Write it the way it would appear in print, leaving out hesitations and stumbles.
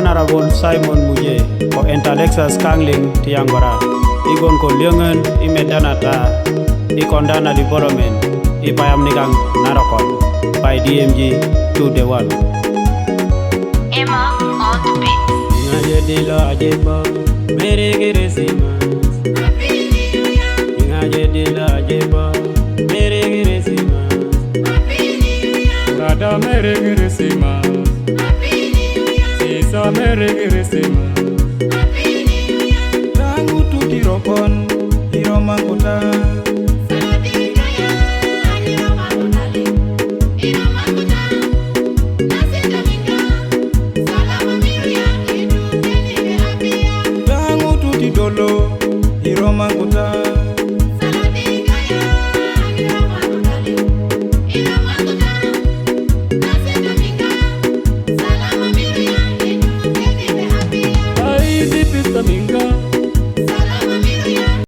Honorable Simon Muje for Intellectuals Kangling Tiangora. Igon ko liangan imedanata ikondana development ipayam nigang narokon by DMG to the one. Emma on the beat. Ingaje dilo ajeba mere geresimas. Ingaje dilo ajeba mere geresimas. Rada mere geresimas. Sisa mere geresimas. Tangu tutirokon iromangota. Dolo iromangota ai di pista minga